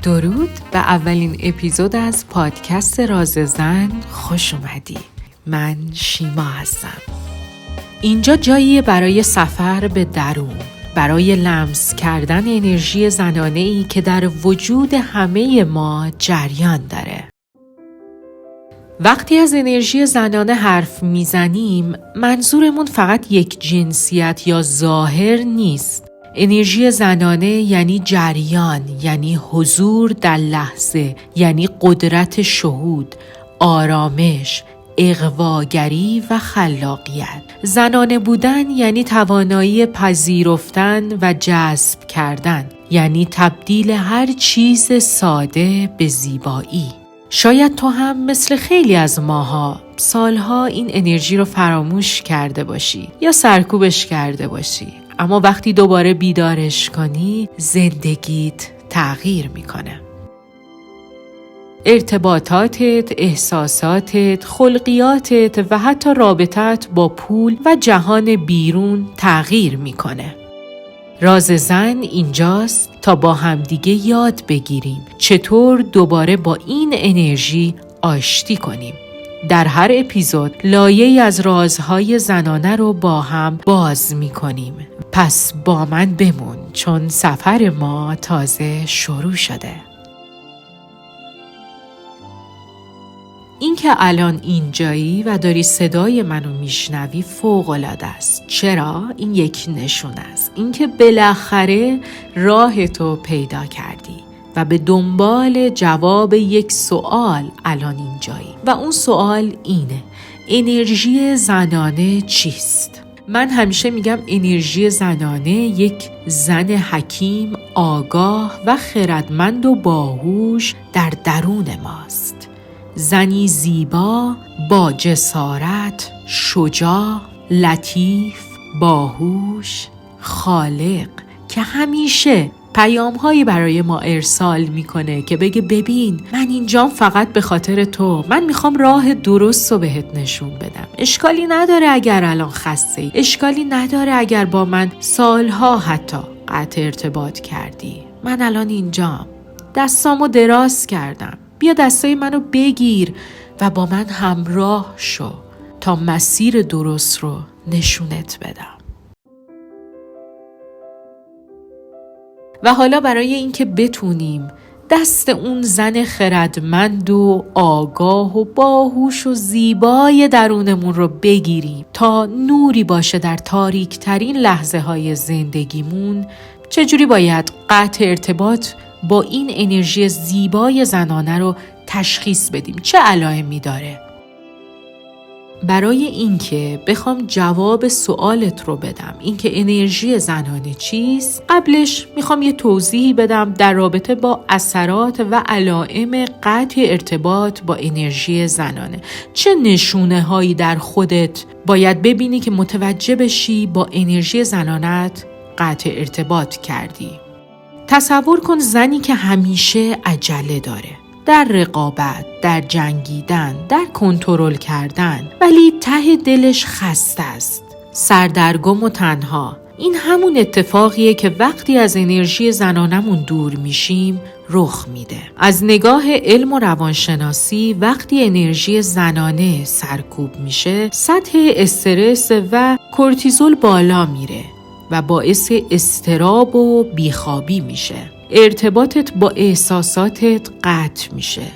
درود به اولین اپیزود از پادکست راز زن خوش اومدی. من شیما هستم. اینجا جاییه برای سفر به درون، برای لمس کردن انرژی زنانه‌ای که در وجود همه ما جریان داره. وقتی از انرژی زنانه حرف میزنیم، منظورمون فقط یک جنسیت یا ظاهر نیست. انرژی زنانه یعنی جریان، یعنی حضور در لحظه، یعنی قدرت شهود، آرامش، اغواگری و خلاقیت. زنانه بودن یعنی توانایی پذیرفتن و جذب کردن، یعنی تبدیل هر چیز ساده به زیبایی. شاید تو هم مثل خیلی از ماها سالها این انرژی رو فراموش کرده باشی یا سرکوبش کرده باشی، اما وقتی دوباره بیدارش کنی زندگیت تغییر میکنه. ارتباطاتت، احساساتت، خلقیاتت و حتی رابطت با پول و جهان بیرون تغییر میکنه. راز زن اینجاست تا با همدیگه یاد بگیریم چطور دوباره با این انرژی آشتی کنیم. در هر اپیزود لایه‌ای از رازهای زنانه رو با هم باز می‌کنیم. پس با من بمون، چون سفر ما تازه شروع شده. این که الان اینجایی و داری صدای منو میشنوی فوق‌العاده است. چرا؟ این یک نشونه است. این که بالاخره راهتو پیدا کردی و به دنبال جواب یک سوال الان اینجایی و اون سوال اینه: انرژی زنانه چیست؟ من همیشه میگم انرژی زنانه یک زن حکیم، آگاه و خردمند و باهوش در درون ماست. زنی زیبا، با جسارت، شجاع، لطیف، باهوش، خالق، که همیشه پیام‌هایی برای ما ارسال میکنه که بگه ببین من اینجام فقط به خاطر تو، من میخوام راه درست رو بهت نشون بدم. اشکالی نداره اگر الان خسته‌ای، اشکالی نداره اگر با من سالها حتی قطع ارتباط کردی. من الان اینجام، دستامو دراز کردم، بیا دستای منو بگیر و با من همراه شو تا مسیر درست رو نشونت بدم. و حالا برای اینکه بتونیم دست اون زن خردمند و آگاه و باهوش و زیبای درونمون رو بگیریم تا نوری باشه در تاریک ترین لحظه های زندگیمون، چجوری باید قطع ارتباط با این انرژی زیبای زنانه رو تشخیص بدیم؟ چه علائمی داره؟ برای اینکه بخوام جواب سوالت رو بدم، اینکه انرژی زنانه چیست، قبلش میخوام یه توضیحی بدم در رابطه با اثرات و علائم قطع ارتباط با انرژی زنانه. چه نشونه هایی در خودت باید ببینی که متوجه بشی با انرژی زنانت قطع ارتباط کردی؟ تصور کن زنی که همیشه عجله داره، در رقابت، در جنگیدن، در کنترل کردن، ولی ته دلش خسته است، سردرگم و تنها. این همون اتفاقیه که وقتی از انرژی زنانمون دور میشیم رخ میده. از نگاه علم و روانشناسی وقتی انرژی زنانه سرکوب میشه، سطح استرس و کورتیزول بالا میره و باعث اضطراب و بیخوابی میشه. ارتباطت با احساساتت قطع میشه.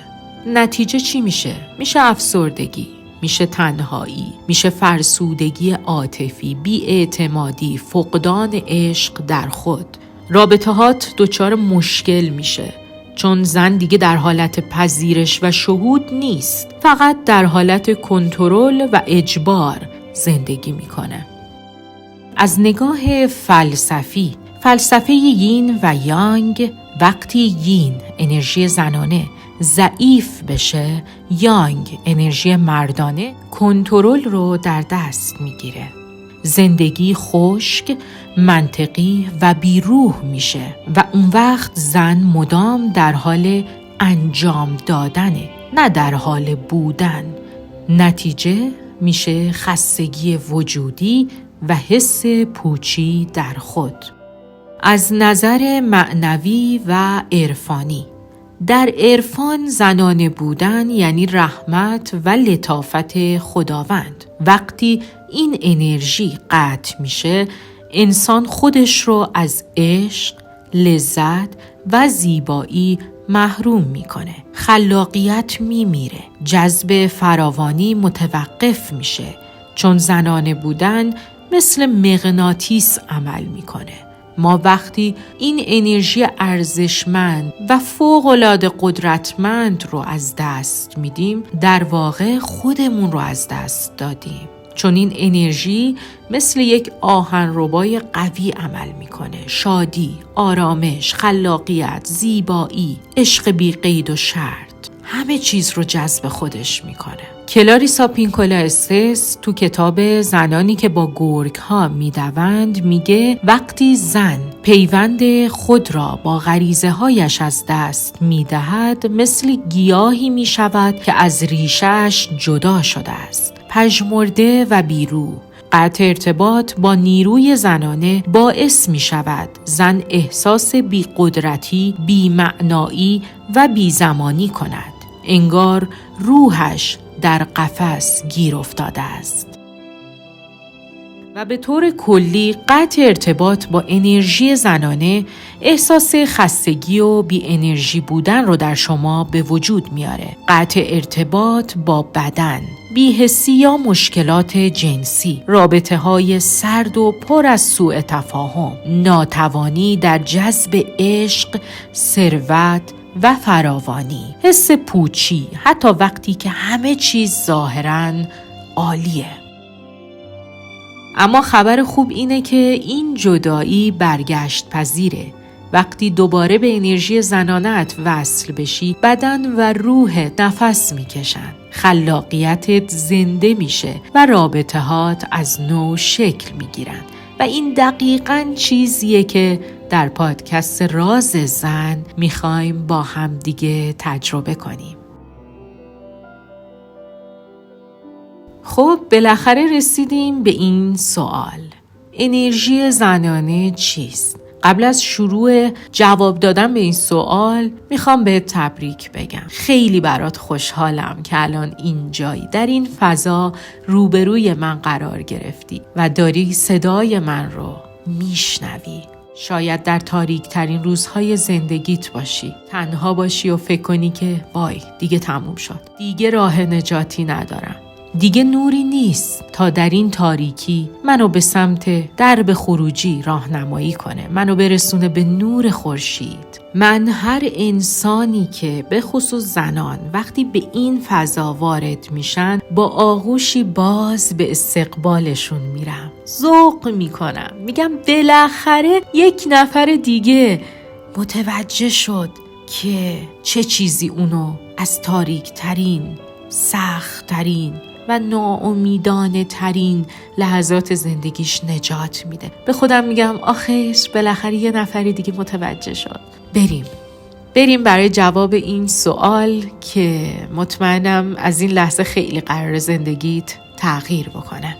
نتیجه چی میشه؟ میشه افسردگی، میشه تنهایی، میشه فرسودگی عاطفی، بی‌اعتمادی، فقدان عشق در خود. رابطه‌هات دچار مشکل میشه، چون زن دیگه در حالت پذیرش و شهود نیست، فقط در حالت کنترل و اجبار زندگی میکنه. از نگاه فلسفه یین و یانگ، وقتی یین انرژی زنانه ضعیف بشه، یانگ انرژی مردانه کنترل رو در دست میگیره. زندگی خشک، منطقی و بیروح میشه و اون وقت زن مدام در حال انجام دادنه، نه در حال بودن. نتیجه میشه خستگی وجودی و حس پوچی در خود. از نظر معنوی و عرفانی، در عرفان زنانه بودن یعنی رحمت و لطافت خداوند. وقتی این انرژی قطع میشه، انسان خودش رو از عشق، لذت و زیبایی محروم میکنه. خلاقیت میمیره. جذب فراوانی متوقف میشه، چون زنانه بودن مثل مغناطیس عمل میکنه. ما وقتی این انرژی ارزشمند و فوق‌العاده قدرتمند رو از دست میدیم، در واقع خودمون رو از دست دادیم. چون این انرژی مثل یک آهنربای قوی عمل میکنه. شادی، آرامش، خلاقیت، زیبایی، عشق بی قید و شرط، همه چیز رو جذب خودش میکنه. کلاریسا پینکولا استس تو کتاب زنانی که با گرگ ها میدوند میگه وقتی زن پیوند خود را با غریزه هایش از دست میدهد، مثل گیاهی میشود که از ریشه‌اش جدا شده است، پژمرده و بیروح. قطع ارتباط با نیروی زنانه باعث می شود زن احساس بی قدرتی، بی معنایی و بی زمانی کند. انگار روحش در قفس گیر افتاده است. و به طور کلی قطع ارتباط با انرژی زنانه احساس خستگی و بی انرژی بودن رو در شما به وجود میاره. قطع ارتباط با بدن، بی‌حسی یا مشکلات جنسی، رابطه‌های سرد و پر از سوء تفاهم، ناتوانی در جذب عشق، ثروت و فراوانی، حس پوچی، حتی وقتی که همه چیز ظاهراً عالیه. اما خبر خوب اینه که این جدایی برگشت پذیره. وقتی دوباره به انرژی زنانت وصل بشی، بدن و روحت نفس میکشن، خلاقیتت زنده میشه و رابطه‌هات از نو شکل میگیرن. و این دقیقاً چیزیه که در پادکست راز زن میخوایم با هم دیگه تجربه کنیم. خب بالاخره رسیدیم به این سوال: انرژی زنانه چیست؟ قبل از شروع جواب دادن به این سوال میخوام بهت تبریک بگم. خیلی برات خوشحالم که الان اینجایی، در این فضا روبروی من قرار گرفتی و داری صدای من رو میشنوی. شاید در تاریک ترین روزهای زندگیت باشی، تنها باشی و فکر کنی که وای دیگه تموم شد، دیگه راه نجاتی ندارم، دیگه نوری نیست تا در این تاریکی منو به سمت درب خروجی راهنمایی کنه، منو برسونه به نور خورشید. من هر انسانی که به خصوص زنان وقتی به این فضا وارد میشن، با آغوشی باز به استقبالشون میرم، ذوق میکنم، میگم بالاخره یک نفر دیگه متوجه شد که چه چیزی اونو از تاریک ترین، سخت ترین و ناامیدانه ترین لحظات زندگیش نجات میده. به خودم میگم آخیش بالاخره یه نفری دیگه متوجه شد. بریم برای جواب این سوال که مطمئنم از این لحظه خیلی قرار زندگیت تغییر بکنه.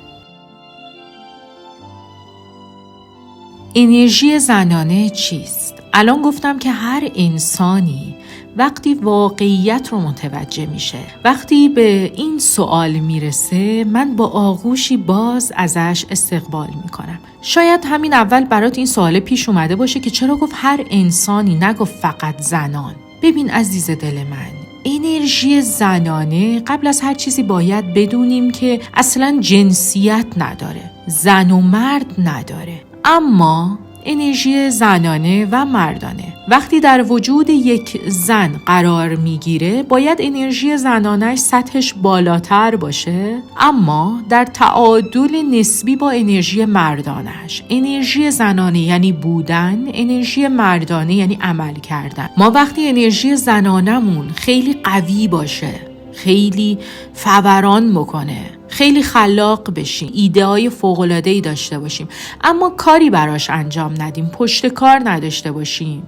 انرژی زنانه چیست؟ الان گفتم که هر انسانی وقتی واقعیت رو متوجه میشه، وقتی به این سوال میرسه، من با آغوشی باز ازش استقبال میکنم. شاید همین اول برات این سوال پیش اومده باشه که چرا گفت هر انسانی، نگفت فقط زنان. ببین عزیز دل من، انرژی زنانه قبل از هر چیزی باید بدونیم که اصلا جنسیت نداره، زن و مرد نداره، اما انرژی زنانه و مردانه وقتی در وجود یک زن قرار میگیره، باید انرژی زنانش سطحش بالاتر باشه، اما در تعادل نسبی با انرژی مردانش. انرژی زنانه یعنی بودن، انرژی مردانه یعنی عمل کردن. ما وقتی انرژی زنانمون خیلی قوی باشه، خیلی فوران بکنه، خیلی خلاق بشیم، ایده های فوق‌العاده‌ای داشته باشیم، اما کاری براش انجام ندیم، پشت کار نداشته باشیم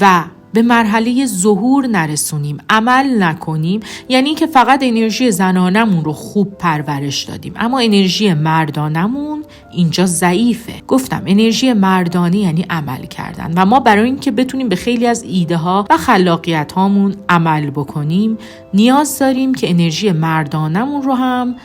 و به مرحله ظهور نرسونیم، عمل نکنیم، یعنی که فقط انرژی زنانمون رو خوب پرورش دادیم اما انرژی مردانمون اینجا ضعیفه. گفتم انرژی مردانه یعنی عمل کردن و ما برای اینکه بتونیم به خیلی از ایده ها و خلاقیت هامون عمل بکنیم نیاز داریم که انرژی مردانمون رو هم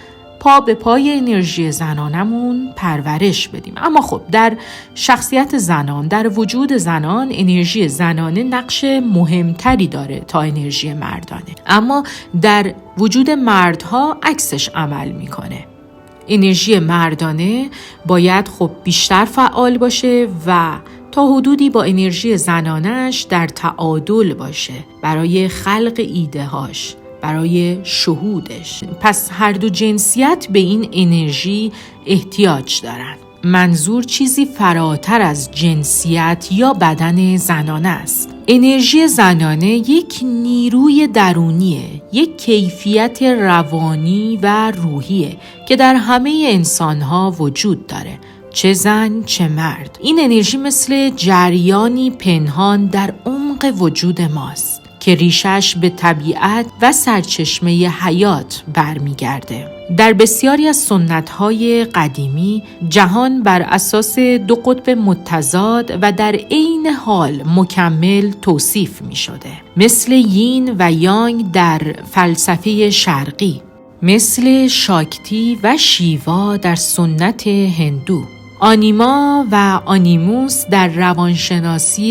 پا به پای انرژی زنانمون پرورش بدیم. اما خب در شخصیت زنان، در وجود زنان، انرژی زنانه نقش مهمتری داره تا انرژی مردانه، اما در وجود مردها عکسش عمل میکنه. انرژی مردانه باید خب بیشتر فعال باشه و تا حدودی با انرژی زنانش در تعادل باشه برای خلق ایده هاش، برای شهودش. پس هر دو جنسیت به این انرژی احتیاج دارن. منظور چیزی فراتر از جنسیت یا بدن زنانه است. انرژی زنانه یک نیروی درونیه، یک کیفیت روانی و روحیه که در همه انسانها وجود داره، چه زن چه مرد. این انرژی مثل جریانی پنهان در عمق وجود ماست که ریشش به طبیعت و سرچشمه حیات برمیگرده. در بسیاری از سنت‌های قدیمی جهان بر اساس دو قطب متضاد و در عین حال مکمل توصیف می‌شده، مثل یین و یانگ در فلسفه شرقی، مثل شاکتی و شیوا در سنت هندو، آنیما و آنیموس در روانشناسی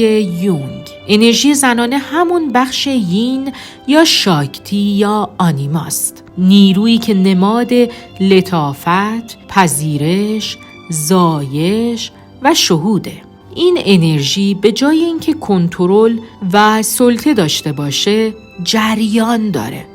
یونگ. انرژی زنانه همون بخش یین یا شاکتی یا آنیماست، نیرویی که نماد لطافت، پذیرش، زایش و شهوده. این انرژی به جای اینکه کنترل و سلطه داشته باشه، جریان داره،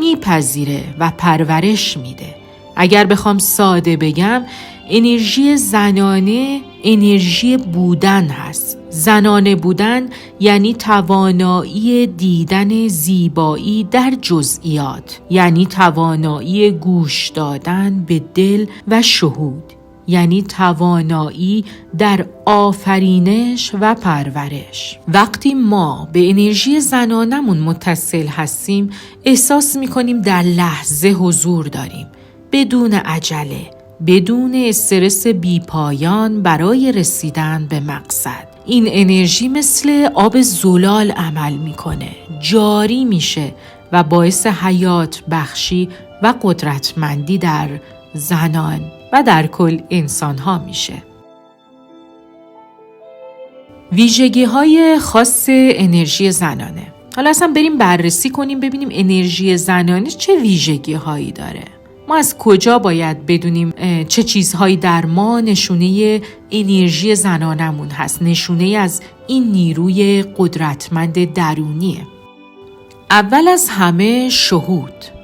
میپذیره و پرورش میده. اگر بخوام ساده بگم، انرژی زنانه انرژی بودن هست. زنانه بودن یعنی توانایی دیدن زیبایی در جزئیات، یعنی توانایی گوش دادن به دل و شهود، یعنی توانایی در آفرینش و پرورش. وقتی ما به انرژی زنانمون متصل هستیم، احساس می‌کنیم در لحظه حضور داریم، بدون عجله، بدون استرس بیپایان برای رسیدن به مقصد. این انرژی مثل آب زلال عمل میکنه، جاری میشه و باعث حیات بخشی و قدرتمندی در زنان و در کل انسانها میشه. ویژگی‌های خاص انرژی زنانه. حالا اصلا بریم بررسی کنیم ببینیم انرژی زنانه چه ویژگی‌هایی داره. ما از کجا باید بدونیم چه چیزهایی در ما نشونه انرژی زنانمون هست، نشونه از این نیروی قدرتمند درونیه. اول از همه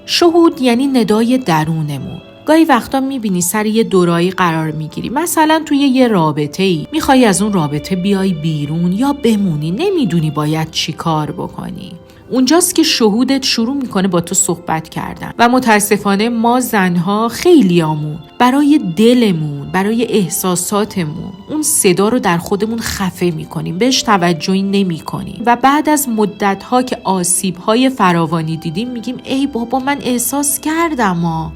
شهود یعنی ندای درونمون. گاهی وقتا میبینی سر یه دورایی قرار میگیری، مثلا توی یه رابطه‌ای میخوای از اون رابطه بیای بیرون یا بمونی، نمیدونی باید چی کار بکنی. اونجاست که شهودت شروع میکنه با تو صحبت کردن و متاسفانه ما زنها خیلیامون برای دلمون، برای احساساتمون اون صدا رو در خودمون خفه میکنیم، بهش توجهی نمیکنیم و بعد از مدتها که آسیبهای فراوانی دیدیم میگیم ای بابا من احساس کردم،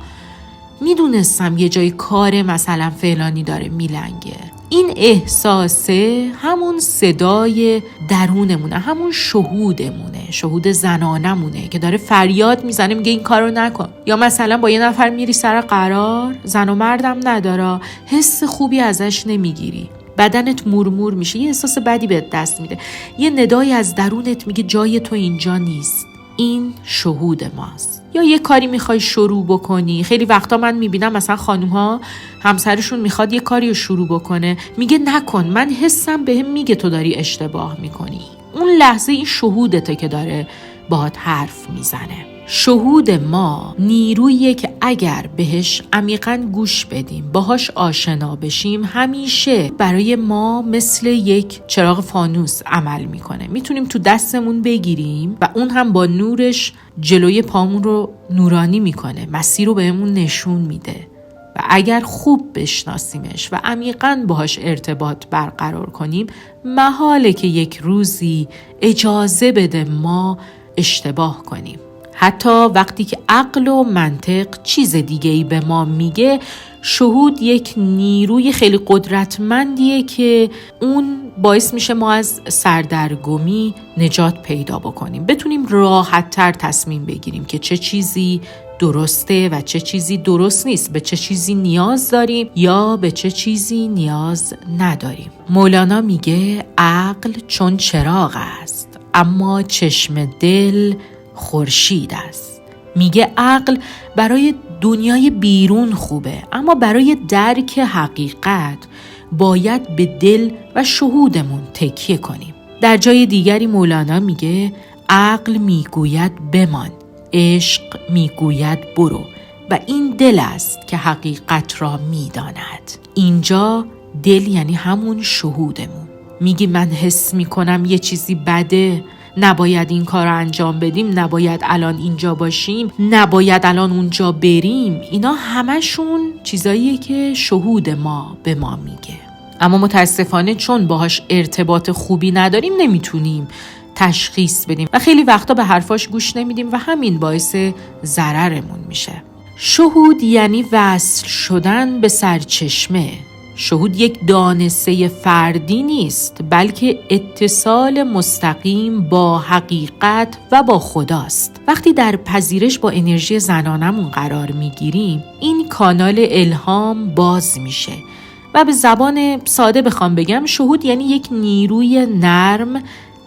میدونستم یه جای کار مثلا فلانی داره میلنگه. این احساسه همون صدای درونمونه، همون شهودمونه، شهود زنانمونه که داره فریاد میزنه میگه این کارو نکن. یا مثلا با یه نفر میری سر قرار، زن و مردم نداره، حس خوبی ازش نمیگیری، بدنت مورمور میشه، یه احساس بدی بهت دست میده، یه ندایی از درونت میگه جای تو اینجا نیست. این شهود ماست. یا یه کاری میخوای شروع بکنی، خیلی وقتا من میبینم مثلا خانوم‌ها همسرشون میخواد یه کاری رو شروع بکنه، میگه نکن، من حسم بهم میگه تو داری اشتباه میکنی. اون لحظه این شهودته که داره باهات حرف میزنه. شهود ما نیروییه که اگر بهش عمیقاً گوش بدیم، باهاش آشنا بشیم، همیشه برای ما مثل یک چراغ فانوس عمل میکنه. میتونیم تو دستمون بگیریم و اون هم با نورش جلوی پامون رو نورانی میکنه، مسیر رو بهمون نشون میده و اگر خوب بشناسیمش و عمیقاً باهاش ارتباط برقرار کنیم، محاله که یک روزی اجازه بده ما اشتباه کنیم. حتی وقتی که عقل و منطق چیز دیگه‌ای به ما میگه، شهود یک نیروی خیلی قدرتمندیه که اون باعث میشه ما از سردرگمی نجات پیدا بکنیم، بتونیم راحت‌تر تصمیم بگیریم که چه چیزی درسته و چه چیزی درست نیست، به چه چیزی نیاز داریم یا به چه چیزی نیاز نداریم. مولانا میگه عقل چون چراغ است، اما چشم دل خورشید است. میگه عقل برای دنیای بیرون خوبه، اما برای درک حقیقت باید به دل و شهودمون تکیه کنیم. در جای دیگری مولانا میگه عقل میگوید بمان، عشق میگوید برو و این دل است که حقیقت را میداند. اینجا دل یعنی همون شهودمون. میگی من حس میکنم یه چیزی بده، نباید این کار رو انجام بدیم، نباید الان اینجا باشیم، نباید الان اونجا بریم. اینا همشون چیزاییه که شهود ما به ما میگه، اما متاسفانه چون باهاش ارتباط خوبی نداریم نمیتونیم تشخیص بدیم و خیلی وقتا به حرفاش گوش نمیدیم و همین باعث ضررمون میشه. شهود یعنی وصل شدن به سرچشمه. شهود یک دانسته فردی نیست، بلکه اتصال مستقیم با حقیقت و با خداست. وقتی در پذیرش با انرژی زنانمون قرار میگیریم، این کانال الهام باز میشه و به زبان ساده بخوام بگم، شهود یعنی یک نیروی نرم،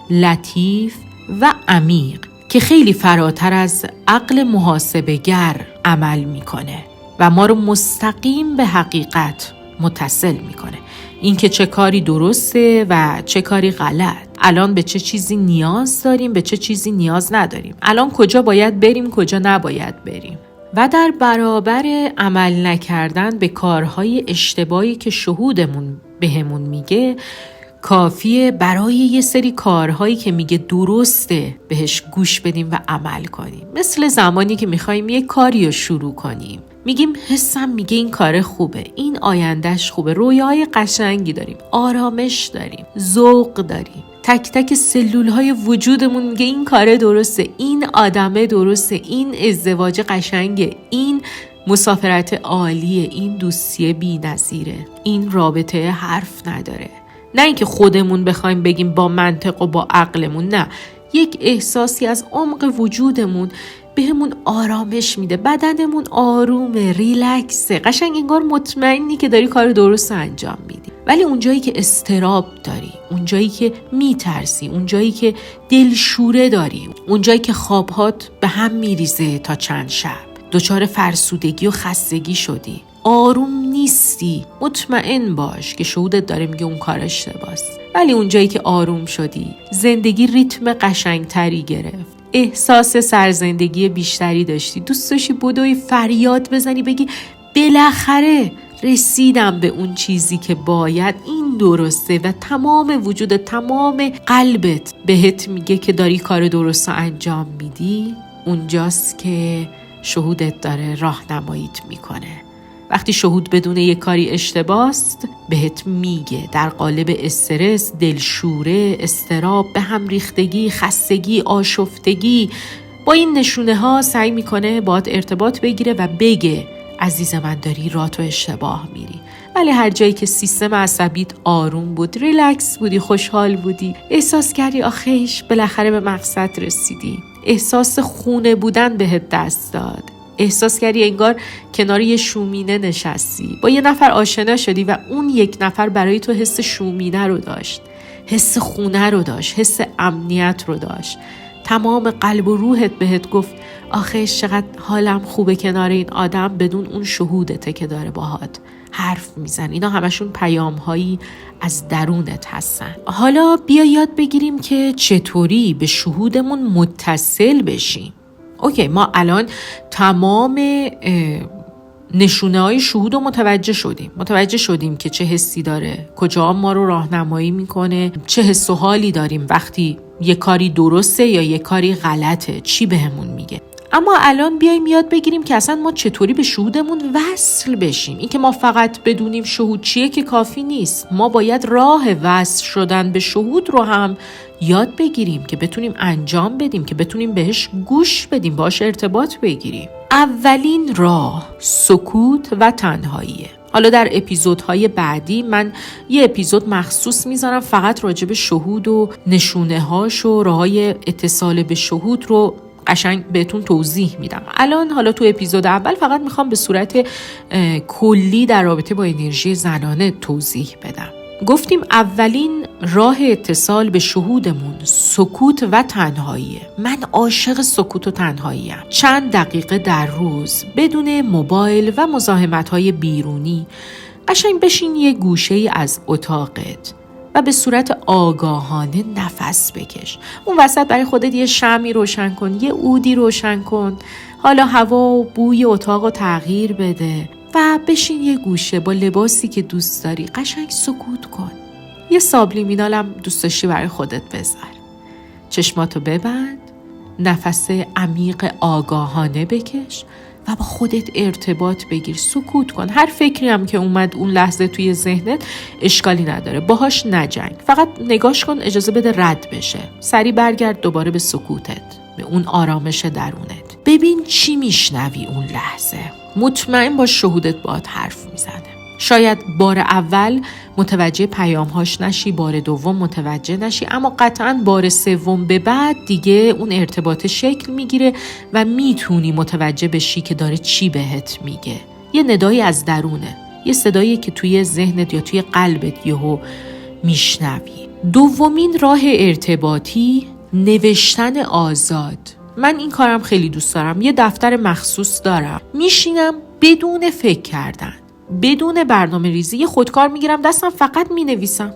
لطیف و عمیق که خیلی فراتر از عقل محاسبه‌گر عمل میکنه و ما رو مستقیم به حقیقت متصل میکنه. این که چه کاری درسته و چه کاری غلط، الان به چه چیزی نیاز داریم، به چه چیزی نیاز نداریم، الان کجا باید بریم، کجا نباید بریم. و در برابر عمل نکردن به کارهای اشتباهی که شهودمون بهمون میگه، کافیه برای یه سری کارهایی که میگه درسته بهش گوش بدیم و عمل کنیم. مثل زمانی که میخوایم یه کاری رو شروع کنیم، میگیم حسم میگه این کار خوبه، این آیندهش خوبه، رویاهای قشنگی داریم، آرامش داریم، ذوق داریم، تک تک سلولهای وجودمون میگه این کار درسته، این آدمه درسته، این ازدواج قشنگه، این مسافرت عالیه، این دوستی بی‌نظیره، این رابطه حرف نداره. نه اینکه خودمون بخوایم بگیم با منطق و با عقلمون، نه، یک احساسی از عمق وجودمون بهمون آرامش میده، بدنمون آرومه، ریلکسه، قشنگ انگار مطمئنی که داری کار درست انجام میدی. ولی اونجایی که اضطراب داری، اونجایی که میترسی، اونجایی که دلشوره داری، اونجایی که خوابهات به هم میریزه تا چند شب، دچار فرسودگی و خستگی شدی، آروم نیستی، مطمئن باش که شهودت داره میگه اون کار اشتباهه. ولی اونجایی که آروم شدی، زندگی ریتم قشنگتری گرفت، احساس سرزندگی بیشتری داشتی، دوست داشتی بدوی فریاد بزنی بگی بالاخره رسیدم به اون چیزی که باید، این درسته و تمام وجودت، تمام قلبت بهت میگه که داری کار درست رو انجام میدی، اونجاست که شهودت داره راهنماییت میکنه. وقتی شهود بدون یک کاری اشتباست بهت میگه، در قالب استرس، دلشوره، اضطراب، به هم ریختگی، خستگی، آشفتگی، با این نشونه ها سعی میکنه باهات ارتباط بگیره و بگه عزیز من داری راه تو اشتباه میری. ولی هر جایی که سیستم عصبیت آروم بود، ریلکس بودی، خوشحال بودی، احساس کردی آخیش بالاخره به مقصد رسیدی، احساس خونه بودن بهت دست داد، احساس کردی انگار کنار یه شومینه نشستی، با یه نفر آشنا شدی و اون یک نفر برای تو حس شومینه رو داشت، حس خونه رو داشت، حس امنیت رو داشت، تمام قلب و روحت بهت گفت آخیش چقدر حالم خوبه کنار این آدم، بدون اون شهودته که داره باهات حرف میزن. اینا همشون پیام هایی از درونت هستن. حالا بیا یاد بگیریم که چطوری به شهودمون متصل بشیم. اوکی، ما الان تمام نشونه های شهود رو متوجه شدیم که چه حسی داره، کجا ما رو راهنمایی میکنه، چه حس و حالی داریم وقتی یه کاری درسته یا یه کاری غلطه، چی بهمون میگه. اما الان بیایم یاد بگیریم که اصلا ما چطوری به شهودمون وصل بشیم. این که ما فقط بدونیم شهود چیه که کافی نیست. ما باید راه وصل شدن به شهود رو هم یاد بگیریم که بتونیم انجام بدیم، که بتونیم بهش گوش بدیم، باهاش ارتباط بگیریم. اولین راه سکوت و تنهاییه. حالا در اپیزودهای بعدی من یه اپیزود مخصوص میذارم فقط راجع به شهود و نشونه هاش و راههای اتصال به شهود رو قشنگ بهتون توضیح میدم. الان حالا تو اپیزود اول فقط میخوام به صورت کلی در رابطه با انرژی زنانه توضیح بدم. گفتیم اولین راه اتصال به شهودمون سکوت و تنهاییه. من عاشق سکوت و تنهاییم. چند دقیقه در روز بدون موبایل و مزاحمت‌های بیرونی قشنگ بشین یه گوشه‌ای از اتاقت و به صورت آگاهانه نفس بکش. اون وسط برای خودت یه شمعی روشن کن، یه عودی روشن کن، حالا هوا و بوی اتاق رو تغییر بده و بشین یه گوشه با لباسی که دوست داری قشنگ سکوت کن. یه سابلیمینالم دوست داشتی برای خودت بذار. چشماتو ببند، نفس عمیق آگاهانه بکش و با خودت ارتباط بگیر. سکوت کن. هر فکری هم که اومد اون لحظه توی ذهنت اشکالی نداره، باهاش نجنگ، فقط نگاش کن، اجازه بده رد بشه. سری برگرد دوباره به سکوتت، به اون آرامش درونت. ببین چی میشنوی اون لحظه. مطمئن باش شهودت باهات حرف میزنه. شاید بار اول متوجه پیامهاش نشی، بار دوم متوجه نشی، اما قطعاً بار سوم به بعد دیگه اون ارتباط شکل میگیره و میتونی متوجه بشی که داره چی بهت میگه. یه ندایی از درونه، یه صدایی که توی ذهنت یا توی قلبت یهو میشنوی. دومین راه ارتباطی نوشتن آزاد. من این کارم خیلی دوست دارم. یه دفتر مخصوص دارم، میشینم بدون فکر کردن، بدون برنامه ریزی، یه خودکار میگیرم دستم، فقط مینویسم.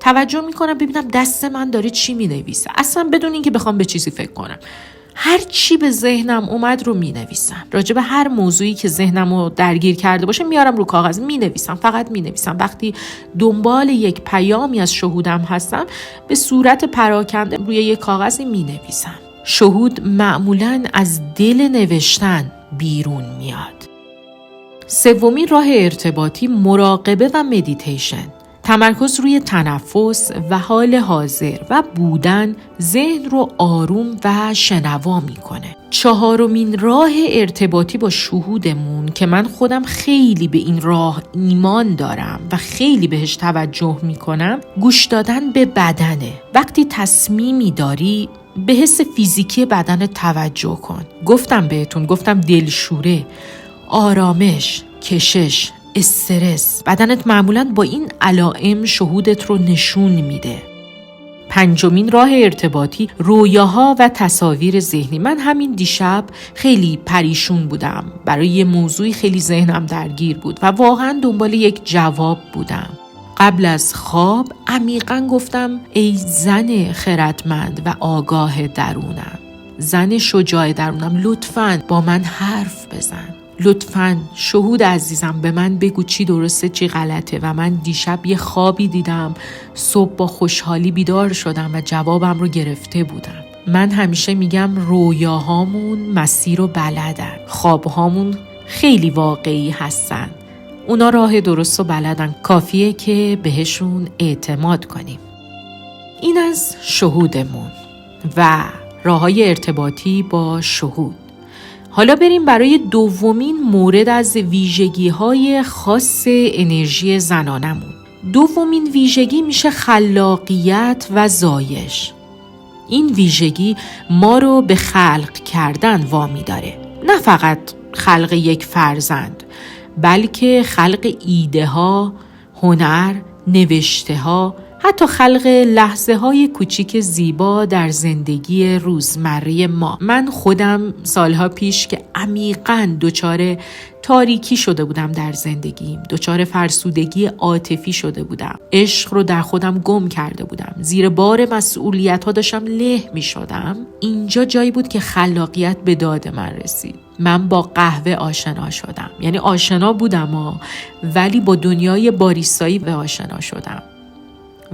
توجه میکنم ببینم دست من داره چی مینویسه، اصلا بدون اینکه بخوام به چیزی فکر کنم. هر چی به ذهنم اومد رو مینویسم. راجع به هر موضوعی که ذهنم رو درگیر کرده باشه میارم رو کاغذ مینویسم، فقط مینویسم. وقتی دنبال یک پیامی از شهودم هستم به صورت پراکنده روی یک کاغذی مینویسم. شهود معمولاً از دل نوشتن بیرون میاد. سومین راه ارتباطی مراقبه و مدیتیشن. تمرکز روی تنفس و حال حاضر و بودن ذهن رو آروم و شنوا میکنه. چهارمین راه ارتباطی با شهودمون که من خودم خیلی به این راه ایمان دارم و خیلی بهش توجه میکنم، گوش دادن به بدنه. وقتی تصمیمی داری به حس فیزیکی بدن توجه کن. گفتم دلشوره، آرامش، کشش، استرس. بدنت معمولاً با این علائم شهودت رو نشون میده. پنجمین راه ارتباطی رویاها و تصاویر ذهنی. من همین دیشب خیلی پریشون بودم، برای یه موضوعی خیلی ذهنم درگیر بود و واقعاً دنبال یک جواب بودم. قبل از خواب عمیقاً گفتم ای زن خردمند و آگاه درونم، زن شجاع درونم، لطفاً با من حرف بزن. لطفاً شهود عزیزم به من بگو چی درسته چی غلطه. و من دیشب یه خوابی دیدم، صبح با خوشحالی بیدار شدم و جوابم رو گرفته بودم. من همیشه میگم رویاهامون مسیر رو بلدن، خوابهامون خیلی واقعی هستن، اونا راه درست رو بلدن، کافیه که بهشون اعتماد کنیم. این از شهودمون و راههای ارتباطی با شهود. حالا بریم برای دومین مورد از ویژگی‌های خاص انرژی زنانمون. دومین ویژگی میشه خلاقیت و زایش. این ویژگی ما رو به خلق کردن وامی داره. نه فقط خلق یک فرزند، بلکه خلق ایده ها، هنر، نوشته ها، حتی خلق لحظه های کوچیک زیبا در زندگی روزمره ما. من خودم سالها پیش که عمیقاً دچار تاریکی شده بودم در زندگیم، دچار فرسودگی عاطفی شده بودم، عشق رو در خودم گم کرده بودم، زیر بار مسئولیت ها داشتم له می شدم. اینجا جایی بود که خلاقیت به داد من رسید. من با قهوه آشنا شدم، یعنی آشنا بودم ولی با دنیای باریستایی به آشنا شدم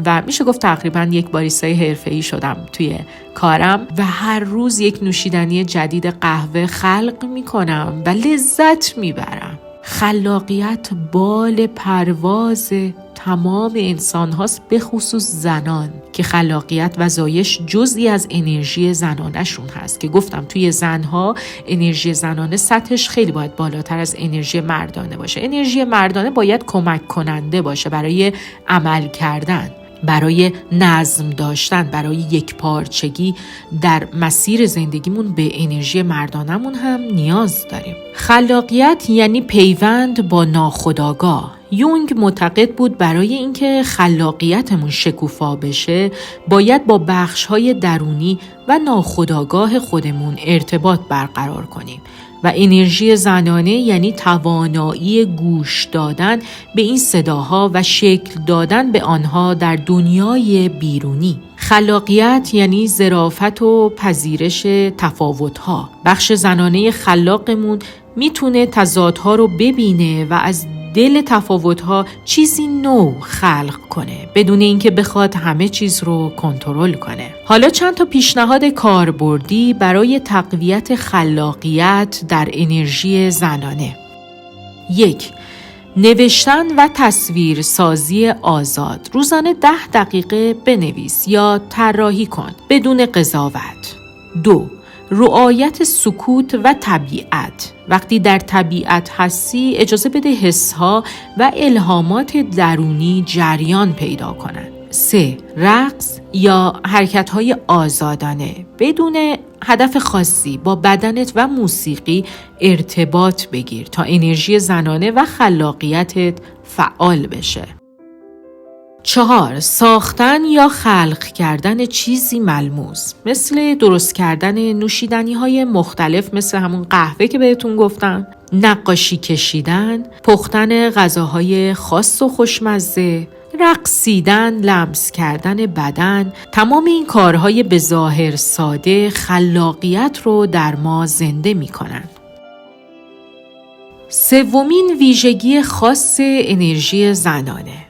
و میشه گفت تقریبا یک باریستای حرفه‌ای شدم توی کارم و هر روز یک نوشیدنی جدید قهوه خلق میکنم و لذت میبرم. خلاقیت بال پرواز تمام انسان هاست، به خصوص زنان که خلاقیت و زایش جزئی از انرژی زنانشون هست که گفتم توی زنها انرژی زنانه سطحش خیلی باید بالاتر از انرژی مردانه باشه. انرژی مردانه باید کمک کننده باشه برای عمل کردن، برای نظم داشتن، برای یک پارچگی در مسیر زندگیمون به انرژی مردانمون هم نیاز داریم. خلاقیت یعنی پیوند با ناخودآگاه. یونگ معتقد بود برای اینکه خلاقیتمون شکوفا بشه باید با بخش‌های درونی و ناخودآگاه خودمون ارتباط برقرار کنیم و انرژی زنانه یعنی توانایی گوش دادن به این صداها و شکل دادن به آنها در دنیای بیرونی. خلاقیت یعنی ظرافت و پذیرش تفاوت‌ها. بخش زنانه خلاقمون میتونه تضادها رو ببینه و از دل تفاوت‌ها چیزی نو خلق کنه بدون اینکه بخواد همه چیز رو کنترل کنه. حالا چند تا پیشنهاد کاربردی برای تقویت خلاقیت در انرژی زنانه. 1. نوشتن و تصویر سازی آزاد. روزانه 10 دقیقه بنویس یا طراحی کن بدون قضاوت. 2. رعایت سکوت و طبیعت. وقتی در طبیعت هستی اجازه بده حسها و الهامات درونی جریان پیدا کنند. 3. رقص یا حرکت‌های آزادانه بدون هدف خاصی با بدنت و موسیقی ارتباط بگیر تا انرژی زنانه و خلاقیتت فعال بشه. 4. ساختن یا خلق کردن چیزی ملموس، مثل درست کردن نوشیدنی‌های مختلف مثل همون قهوه که بهتون گفتم، نقاشی کشیدن، پختن غذاهای خاص و خوشمزه، رقصیدن، لمس کردن بدن. تمام این کارهای به ظاهر ساده خلاقیت رو در ما زنده می‌کنن. 3. ویژگی خاص انرژی زنانه،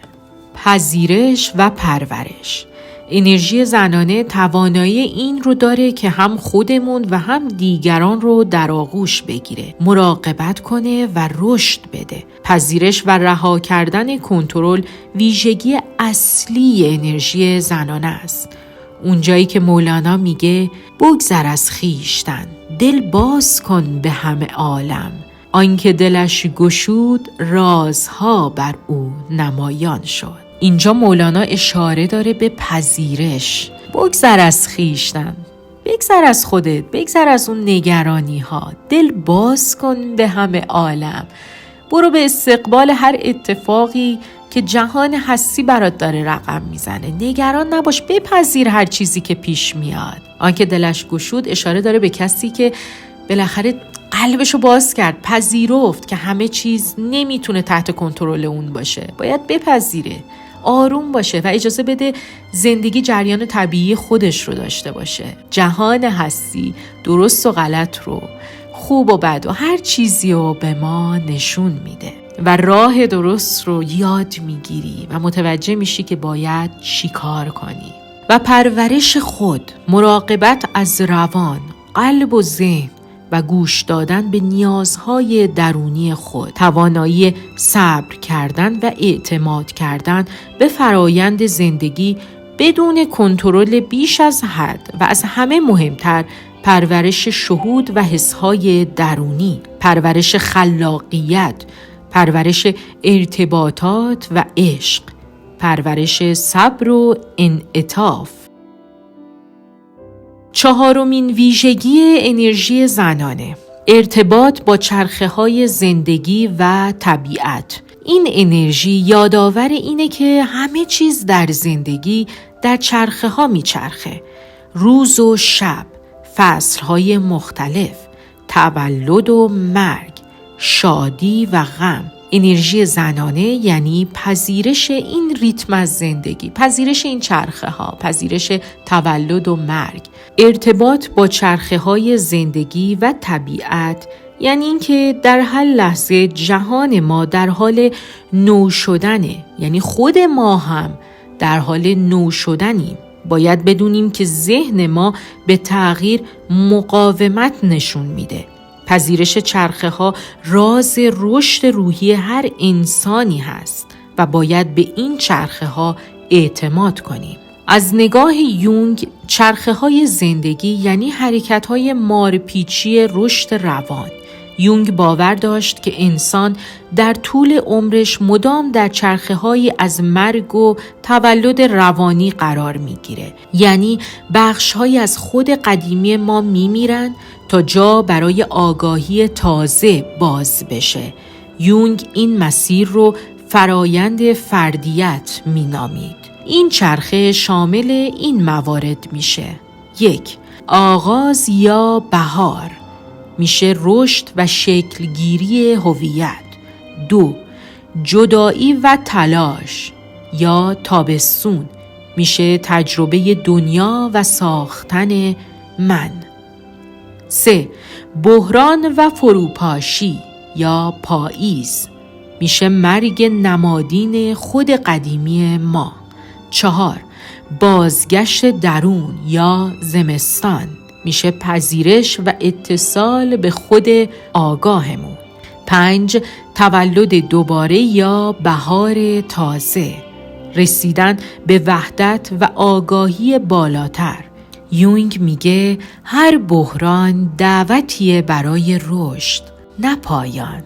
پذیرش و پرورش. انرژی زنانه توانایی این رو داره که هم خودمون و هم دیگران رو در آغوش بگیره، مراقبت کنه و رشد بده. پذیرش و رها کردن کنترل ویژگی اصلی انرژی زنانه است. اونجایی که مولانا میگه بگذر از خویشتن، دل باز کن به همه عالم، آنکه دلش گشود رازها بر او نمایان شد. اینجا مولانا اشاره داره به پذیرش. بگذر از خویشتن، بگذر از خودت، بگذر از اون نگرانی ها، دل باز کن به همه عالم. برو به استقبال هر اتفاقی که جهان هستی برات داره رقم میزنه. نگران نباش، بپذیر هر چیزی که پیش میاد. آنکه دلش گشود اشاره داره به کسی که بالاخره قلبشو باز کرد، پذیرفت که همه چیز نمیتونه تحت کنترل اون باشه. باید بپذیره، آروم باشه و اجازه بده زندگی جریان طبیعی خودش رو داشته باشه. جهان هستی درست و غلط رو، خوب و بد و هر چیزی رو به ما نشون میده و راه درست رو یاد میگیری و متوجه میشی که باید چی کار کنی. و پرورش خود، مراقبت از روان، قلب و ذهن و گوش دادن به نیازهای درونی خود، توانایی صبر کردن و اعتماد کردن به فرایند زندگی بدون کنترل بیش از حد و از همه مهمتر پرورش شهود و حسهای درونی، پرورش خلاقیت، پرورش ارتباطات و عشق، پرورش صبر و انعطاف. 4. ویژگی انرژی زنانه، ارتباط با چرخه‌های زندگی و طبیعت. این انرژی یادآور اینه که همه چیز در زندگی در چرخه‌ها میچرخه. روز و شب، فصل‌های مختلف، تولد و مرگ، شادی و غم. انرژی زنانه یعنی پذیرش این ریتم از زندگی، پذیرش این چرخه ها، پذیرش تولد و مرگ. ارتباط با چرخه های زندگی و طبیعت یعنی اینکه در هر لحظه جهان ما در حال نو شدنه، یعنی خود ما هم در حال نو شدنیم. باید بدونیم که ذهن ما به تغییر مقاومت نشون میده. پذیرش چرخه ها راز رشد روحی هر انسانی هست و باید به این چرخه ها اعتماد کنیم. از نگاه یونگ، چرخه های زندگی یعنی حرکت های مارپیچی رشد روان. یونگ باور داشت که انسان در طول عمرش مدام در چرخه‌هایی از مرگ و تولد روانی قرار می‌گیره. یعنی بخش‌هایی از خود قدیمی ما می‌میرن تا جا برای آگاهی تازه باز بشه. یونگ این مسیر رو فرایند فردیت می‌نامید. این چرخه شامل این موارد میشه: 1. آغاز یا بهار، میشه رشد و شکلگیری هویت. 2. جدایی و تلاش یا تابستون، میشه تجربه دنیا و ساختن من. 3. بحران و فروپاشی یا پاییز، میشه مرگ نمادین خود قدیمی ما. 4. بازگشت درون یا زمستان، میشه پذیرش و اتصال به خود آگاهمون. 5. تولد دوباره یا بهار تازه، رسیدن به وحدت و آگاهی بالاتر. یونگ میگه هر بحران دعوتیه برای رشد، نه پایان.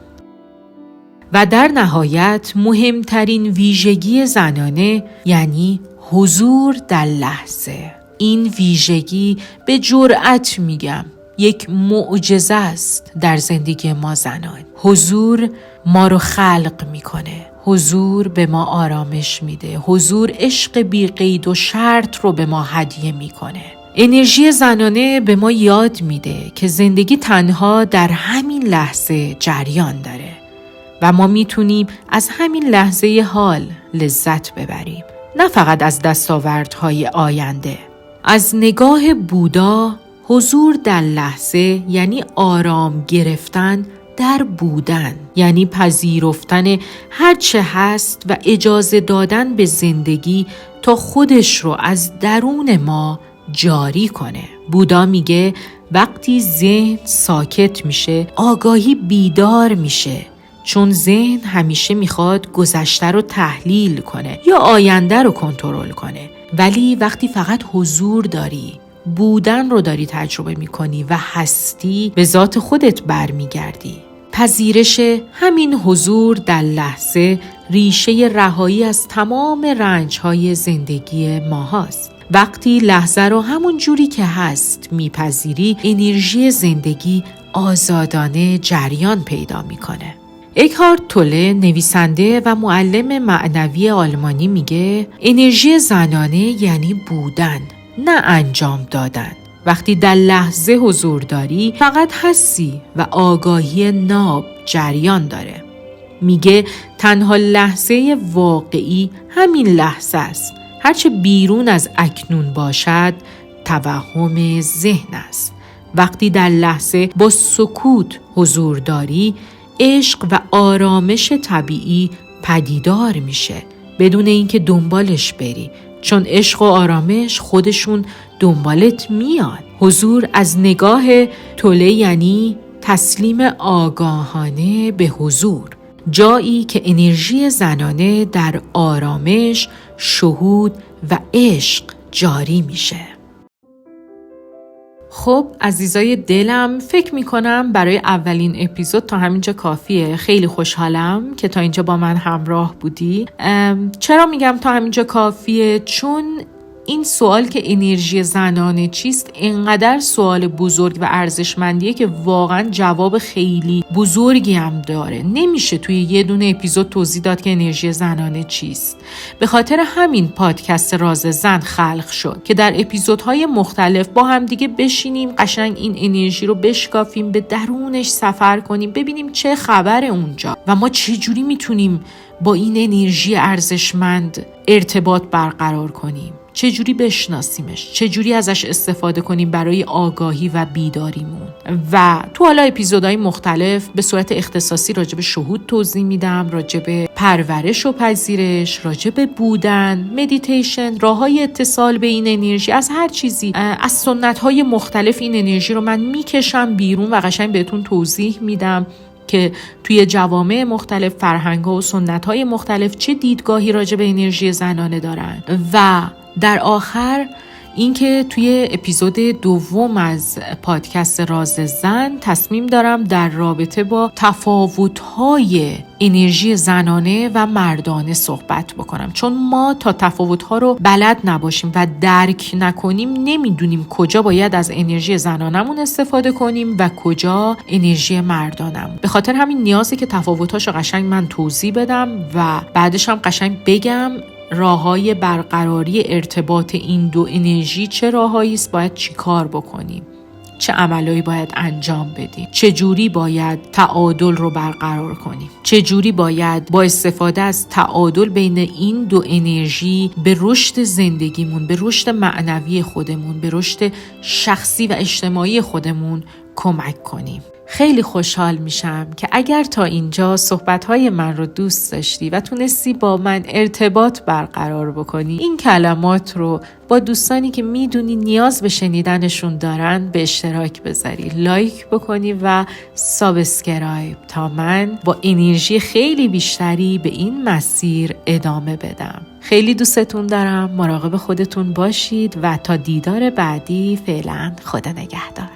و در نهایت مهمترین ویژگی زنانه یعنی حضور در لحظه. این ویژگی به جرأت میگم یک معجزه است در زندگی ما زنان. حضور ما رو خلق میکنه. حضور به ما آرامش میده. حضور عشق بی قید و شرط رو به ما هدیه میکنه. انرژی زنانه به ما یاد میده که زندگی تنها در همین لحظه جریان داره و ما میتونیم از همین لحظه حال لذت ببریم، نه فقط از دستاوردهای آینده. از نگاه بودا، حضور در لحظه یعنی آرام گرفتن در بودن، یعنی پذیرفتن هر چه هست و اجازه دادن به زندگی تا خودش رو از درون ما جاری کنه. بودا میگه وقتی ذهن ساکت میشه، آگاهی بیدار میشه، چون ذهن همیشه میخواد گذشته رو تحلیل کنه یا آینده رو کنترل کنه. ولی وقتی فقط حضور داری، بودن رو داری تجربه میکنی و هستی، به ذات خودت برمیگردی. پذیرش همین حضور در لحظه ریشه رهایی از تمام رنج‌های زندگی ما هست. وقتی لحظه رو همون جوری که هست میپذیری، انرژی زندگی آزادانه جریان پیدا میکنه. اکهارت توله، نویسنده و معلم معنوی آلمانی، میگه انرژی زنانه یعنی بودن، نه انجام دادن. وقتی در لحظه حضور داری، فقط هستی و آگاهی ناب جریان داره. میگه تنها لحظه واقعی همین لحظه است. هرچه بیرون از اکنون باشد، توهم ذهن است. وقتی در لحظه با سکوت حضور داری، عشق و آرامش طبیعی پدیدار میشه بدون اینکه دنبالش بری، چون عشق و آرامش خودشون دنبالت میاد. حضور از نگاه توله یعنی تسلیم آگاهانه به حضور، جایی که انرژی زنانه در آرامش، شهود و عشق جاری میشه. خب عزیزای دلم، فکر میکنم برای اولین اپیزود تا همینجا کافیه. خیلی خوشحالم که تا اینجا با من همراه بودی. چرا میگم تا همینجا کافیه؟ چون این سوال که انرژی زنانه چیست اینقدر سوال بزرگ و ارزشمندیه که واقعا جواب خیلی بزرگی هم داره. نمیشه توی یه دونه اپیزود توضیح داد که انرژی زنانه چیست. به خاطر همین پادکست راز زن خلق شد که در اپیزودهای مختلف با هم دیگه بشینیم، قشنگ این انرژی رو بشکافیم، به درونش سفر کنیم، ببینیم چه خبره اونجا و ما چه جوری میتونیم با این انرژی ارزشمند ارتباط برقرار کنیم، چه جوری بشناسیمش، چه جوری ازش استفاده کنیم برای آگاهی و بیداریمون. و تو حالا اپیزودهای مختلف به صورت اختصاصی راجع به شهود توضیح میدم، راجع به پرورش و پذیرش، راجع به بودن، مدیتیشن، راههای اتصال به این انرژی، از هر چیزی، از سنت‌های مختلف این انرژی رو من میکشم بیرون و قشنگ بهتون توضیح میدم که توی جوامع مختلف، فرهنگ‌ها و سنت‌های مختلف چه دیدگاهی راجع به انرژی زنانه دارن. و در آخر اینکه توی اپیزود دوم از پادکست راز زن تصمیم دارم در رابطه با تفاوت‌های انرژی زنانه و مردانه صحبت بکنم، چون ما تا تفاوت‌ها رو بلد نباشیم و درک نکنیم نمیدونیم کجا باید از انرژی زنانمون استفاده کنیم و کجا انرژی مردانمون. به خاطر همین نیازه که تفاوت‌هاشو قشنگ من توضیح بدم و بعدش هم قشنگ بگم راه‌های برقراری ارتباط این دو انرژی چه راه‌هایی است، باید چی کار بکنیم، چه عملایی باید انجام بدیم، چه جوری باید تعادل رو برقرار کنیم، چه جوری باید با استفاده از تعادل بین این دو انرژی به رشد زندگیمون، به رشد معنوی خودمون، به رشد شخصی و اجتماعی خودمون کمک کنیم. خیلی خوشحال میشم که اگر تا اینجا صحبت‌های من رو دوست داشتی و تونستی با من ارتباط برقرار بکنی، این کلمات رو با دوستانی که میدونی نیاز به شنیدنشون دارن به اشتراک بذاری، لایک بکنی و سابسکرایب، تا من با انرژی خیلی بیشتری به این مسیر ادامه بدم. خیلی دوستتون دارم، مراقب خودتون باشید و تا دیدار بعدی فعلا خدا نگهدار.